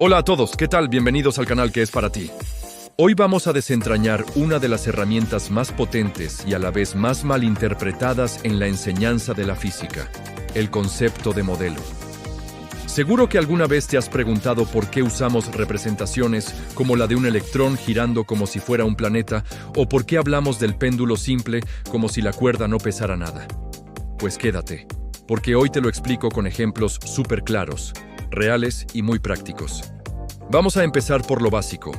Hola a todos, ¿qué tal? Bienvenidos al canal que es para ti. Hoy vamos a desentrañar una de las herramientas más potentes y a la vez más malinterpretadas en la enseñanza de la física, el concepto de modelo. Seguro que alguna vez te has preguntado por qué usamos representaciones como la de un electrón girando como si fuera un planeta, o por qué hablamos del péndulo simple como si la cuerda no pesara nada. Pues quédate, porque hoy te lo explico con ejemplos súper claros, reales y muy prácticos. Vamos a empezar por lo básico.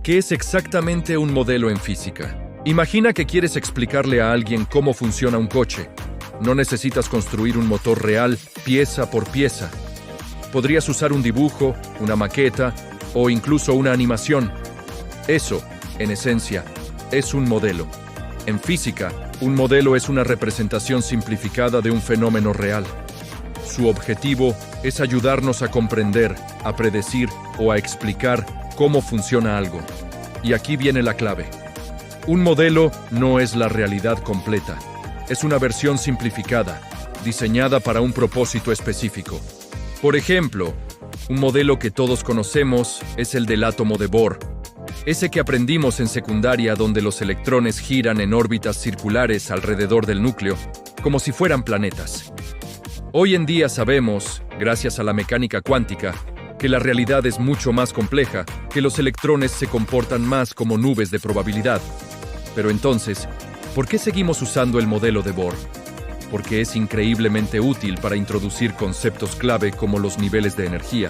¿Qué es exactamente un modelo en física? Imagina que quieres explicarle a alguien cómo funciona un coche. No necesitas construir un motor real, pieza por pieza. Podrías usar un dibujo, una maqueta o incluso una animación. Eso, en esencia, es un modelo. En física, un modelo es una representación simplificada de un fenómeno real. Su objetivo es ayudarnos a comprender, a predecir o a explicar cómo funciona algo. Y aquí viene la clave. Un modelo no es la realidad completa. Es una versión simplificada, diseñada para un propósito específico. Por ejemplo, un modelo que todos conocemos es el del átomo de Bohr. Ese que aprendimos en secundaria, donde los electrones giran en órbitas circulares alrededor del núcleo, como si fueran planetas. Hoy en día sabemos, gracias a la mecánica cuántica, que la realidad es mucho más compleja, que los electrones se comportan más como nubes de probabilidad. Pero entonces, ¿por qué seguimos usando el modelo de Bohr? Porque es increíblemente útil para introducir conceptos clave como los niveles de energía,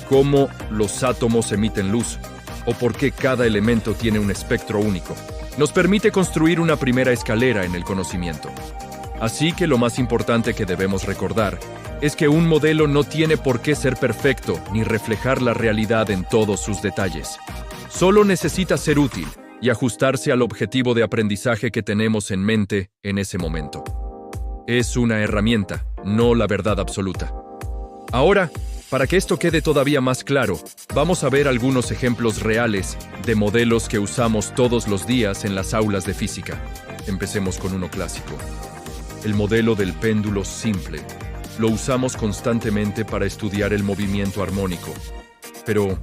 cómo los átomos emiten luz, o por qué cada elemento tiene un espectro único. Nos permite construir una primera escalera en el conocimiento. Así que lo más importante que debemos recordar es que un modelo no tiene por qué ser perfecto ni reflejar la realidad en todos sus detalles. Solo necesita ser útil y ajustarse al objetivo de aprendizaje que tenemos en mente en ese momento. Es una herramienta, no la verdad absoluta. Ahora, para que esto quede todavía más claro, vamos a ver algunos ejemplos reales de modelos que usamos todos los días en las aulas de física. Empecemos con uno clásico. El modelo del péndulo simple. Lo usamos constantemente para estudiar el movimiento armónico. Pero,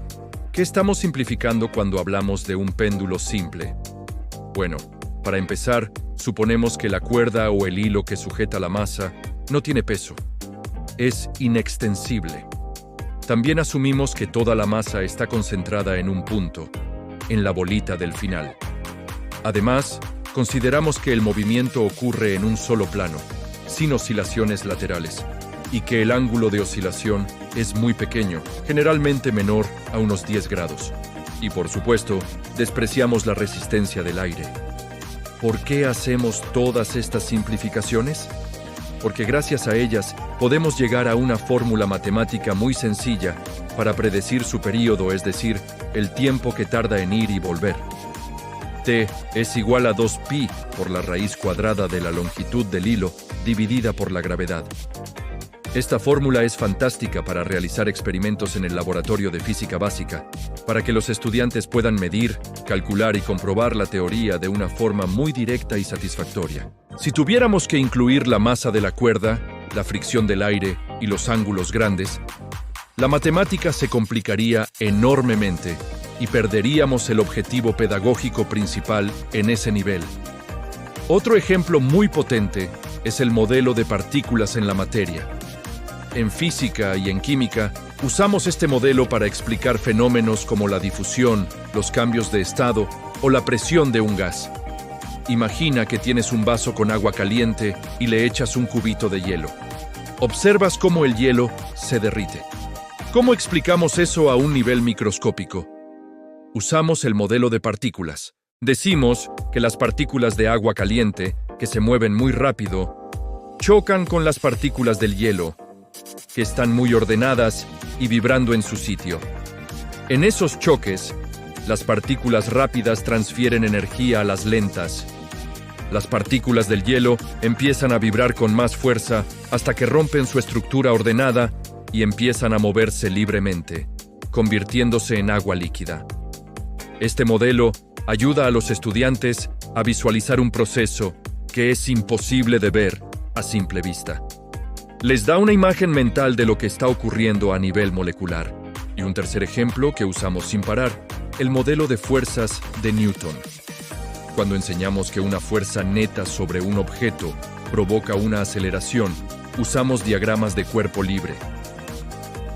¿qué estamos simplificando cuando hablamos de un péndulo simple? Bueno, para empezar, suponemos que la cuerda o el hilo que sujeta la masa no tiene peso. Es inextensible. También asumimos que toda la masa está concentrada en un punto, en la bolita del final. Además, consideramos que el movimiento ocurre en un solo plano, sin oscilaciones laterales, y que el ángulo de oscilación es muy pequeño, generalmente menor a unos 10 grados. Y por supuesto, despreciamos la resistencia del aire. ¿Por qué hacemos todas estas simplificaciones? Porque gracias a ellas podemos llegar a una fórmula matemática muy sencilla para predecir su período, es decir, el tiempo que tarda en ir y volver. T es igual a 2pi por la raíz cuadrada de la longitud del hilo dividida por la gravedad. Esta fórmula es fantástica para realizar experimentos en el laboratorio de física básica, para que los estudiantes puedan medir, calcular y comprobar la teoría de una forma muy directa y satisfactoria. Si tuviéramos que incluir la masa de la cuerda, la fricción del aire y los ángulos grandes, la matemática se complicaría enormemente y perderíamos el objetivo pedagógico principal en ese nivel. Otro ejemplo muy potente es el modelo de partículas en la materia. En física y en química, usamos este modelo para explicar fenómenos como la difusión, los cambios de estado o la presión de un gas. Imagina que tienes un vaso con agua caliente y le echas un cubito de hielo. Observas cómo el hielo se derrite. ¿Cómo explicamos eso a un nivel microscópico? Usamos el modelo de partículas. Decimos que las partículas de agua caliente, que se mueven muy rápido, chocan con las partículas del hielo, que están muy ordenadas y vibrando en su sitio. En esos choques, las partículas rápidas transfieren energía a las lentas. Las partículas del hielo empiezan a vibrar con más fuerza hasta que rompen su estructura ordenada y empiezan a moverse libremente, convirtiéndose en agua líquida. Este modelo ayuda a los estudiantes a visualizar un proceso que es imposible de ver a simple vista. Les da una imagen mental de lo que está ocurriendo a nivel molecular. Y un tercer ejemplo que usamos sin parar, el modelo de fuerzas de Newton. Cuando enseñamos que una fuerza neta sobre un objeto provoca una aceleración, usamos diagramas de cuerpo libre.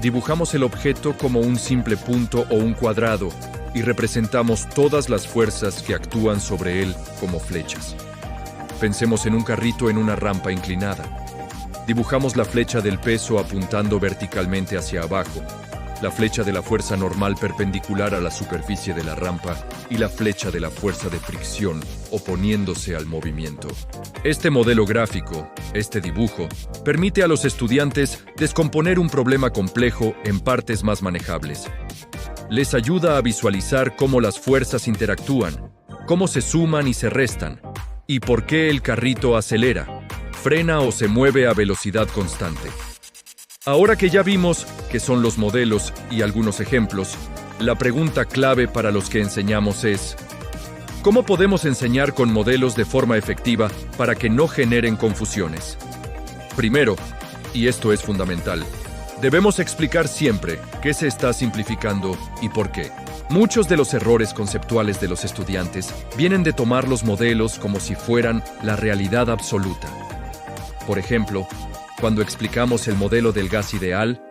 Dibujamos el objeto como un simple punto o un cuadrado y representamos todas las fuerzas que actúan sobre él como flechas. Pensemos en un carrito en una rampa inclinada. Dibujamos la flecha del peso apuntando verticalmente hacia abajo, la flecha de la fuerza normal perpendicular a la superficie de la rampa y la flecha de la fuerza de fricción oponiéndose al movimiento. Este modelo gráfico, este dibujo, permite a los estudiantes descomponer un problema complejo en partes más manejables. Les ayuda a visualizar cómo las fuerzas interactúan, cómo se suman y se restan, y por qué el carrito acelera, frena o se mueve a velocidad constante. Ahora que ya vimos qué son los modelos y algunos ejemplos, la pregunta clave para los que enseñamos es: ¿cómo podemos enseñar con modelos de forma efectiva para que no generen confusiones? Primero, y esto es fundamental, debemos explicar siempre qué se está simplificando y por qué. Muchos de los errores conceptuales de los estudiantes vienen de tomar los modelos como si fueran la realidad absoluta. Por ejemplo, cuando explicamos el modelo del gas ideal,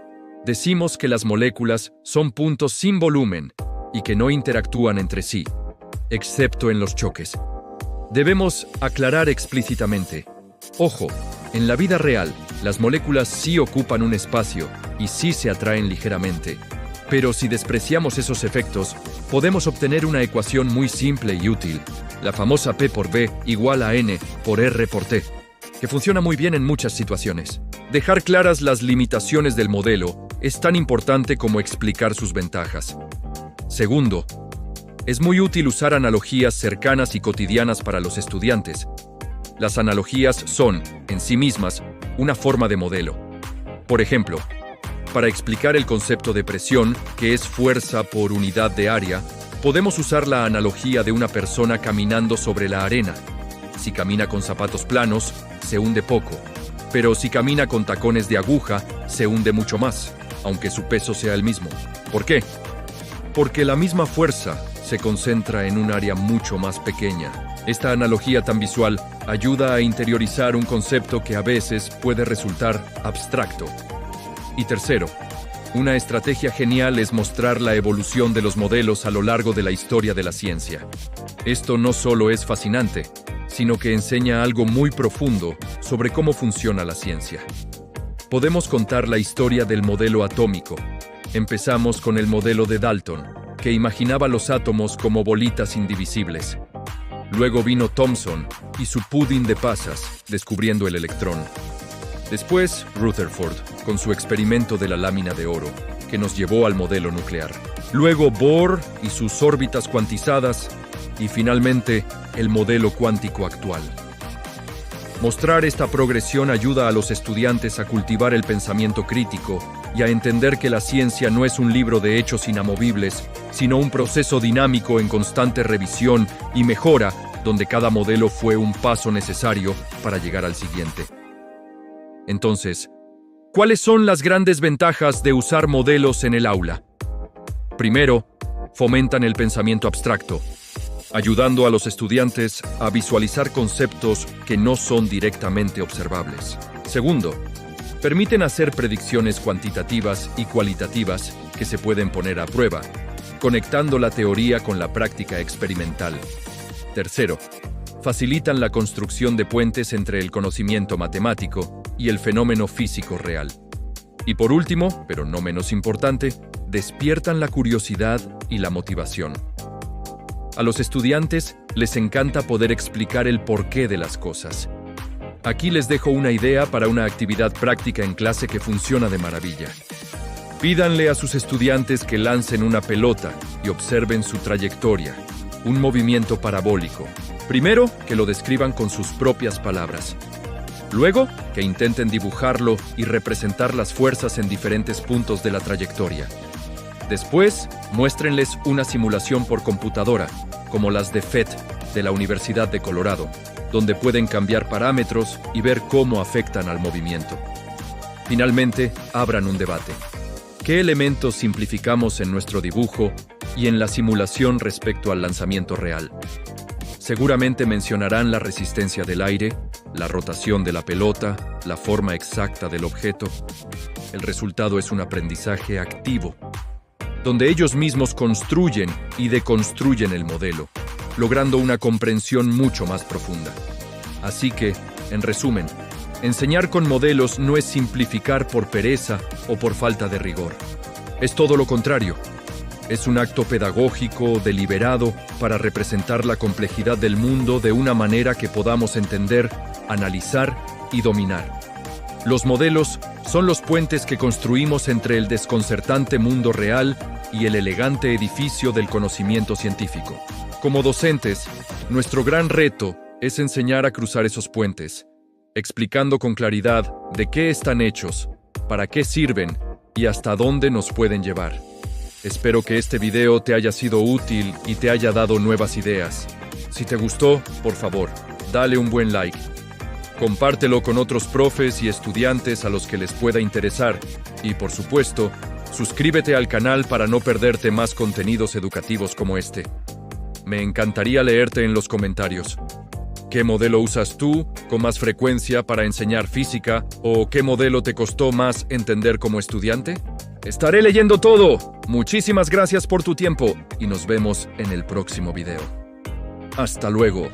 decimos que las moléculas son puntos sin volumen y que no interactúan entre sí, excepto en los choques. Debemos aclarar explícitamente: ojo, en la vida real, las moléculas sí ocupan un espacio y sí se atraen ligeramente. Pero si despreciamos esos efectos, podemos obtener una ecuación muy simple y útil, la famosa P por B igual a N por R por T, que funciona muy bien en muchas situaciones. Dejar claras las limitaciones del modelo es tan importante como explicar sus ventajas. Segundo, es muy útil usar analogías cercanas y cotidianas para los estudiantes. Las analogías son, en sí mismas, una forma de modelo. Por ejemplo, para explicar el concepto de presión, que es fuerza por unidad de área, podemos usar la analogía de una persona caminando sobre la arena. Si camina con zapatos planos, se hunde poco, pero si camina con tacones de aguja, se hunde mucho más, aunque su peso sea el mismo. ¿Por qué? Porque la misma fuerza se concentra en un área mucho más pequeña. Esta analogía tan visual ayuda a interiorizar un concepto que a veces puede resultar abstracto. Y tercero, una estrategia genial es mostrar la evolución de los modelos a lo largo de la historia de la ciencia. Esto no solo es fascinante, sino que enseña algo muy profundo sobre cómo funciona la ciencia. Podemos contar la historia del modelo atómico. Empezamos con el modelo de Dalton, que imaginaba los átomos como bolitas indivisibles. Luego vino Thomson y su pudding de pasas, descubriendo el electrón. Después, Rutherford, con su experimento de la lámina de oro, que nos llevó al modelo nuclear. Luego Bohr y sus órbitas cuantizadas, y finalmente, el modelo cuántico actual. Mostrar esta progresión ayuda a los estudiantes a cultivar el pensamiento crítico y a entender que la ciencia no es un libro de hechos inamovibles, sino un proceso dinámico en constante revisión y mejora, donde cada modelo fue un paso necesario para llegar al siguiente. Entonces, ¿cuáles son las grandes ventajas de usar modelos en el aula? Primero, fomentan el pensamiento abstracto, ayudando a los estudiantes a visualizar conceptos que no son directamente observables. Segundo, permiten hacer predicciones cuantitativas y cualitativas que se pueden poner a prueba, conectando la teoría con la práctica experimental. Tercero, facilitan la construcción de puentes entre el conocimiento matemático y el fenómeno físico real. Y por último, pero no menos importante, despiertan la curiosidad y la motivación. A los estudiantes les encanta poder explicar el porqué de las cosas. Aquí les dejo una idea para una actividad práctica en clase que funciona de maravilla. Pídanle a sus estudiantes que lancen una pelota y observen su trayectoria, un movimiento parabólico. Primero, que lo describan con sus propias palabras. Luego, que intenten dibujarlo y representar las fuerzas en diferentes puntos de la trayectoria. Después, muéstrenles una simulación por computadora, como las de PhET de la Universidad de Colorado, donde pueden cambiar parámetros y ver cómo afectan al movimiento. Finalmente, abran un debate. ¿Qué elementos simplificamos en nuestro dibujo y en la simulación respecto al lanzamiento real? Seguramente mencionarán la resistencia del aire, la rotación de la pelota, la forma exacta del objeto. El resultado es un aprendizaje activo, donde ellos mismos construyen y deconstruyen el modelo, logrando una comprensión mucho más profunda. Así que, en resumen, enseñar con modelos no es simplificar por pereza o por falta de rigor. Es todo lo contrario. Es un acto pedagógico deliberado para representar la complejidad del mundo de una manera que podamos entender, analizar y dominar. Los modelos son los puentes que construimos entre el desconcertante mundo real y el elegante edificio del conocimiento científico. Como docentes, nuestro gran reto es enseñar a cruzar esos puentes, explicando con claridad de qué están hechos, para qué sirven y hasta dónde nos pueden llevar. Espero que este video te haya sido útil y te haya dado nuevas ideas. Si te gustó, por favor, dale un buen like. Compártelo con otros profes y estudiantes a los que les pueda interesar. Y, por supuesto, suscríbete al canal para no perderte más contenidos educativos como este. Me encantaría leerte en los comentarios. ¿Qué modelo usas tú con más frecuencia para enseñar física? ¿O qué modelo te costó más entender como estudiante? Estaré leyendo todo. Muchísimas gracias por tu tiempo y nos vemos en el próximo video. Hasta luego.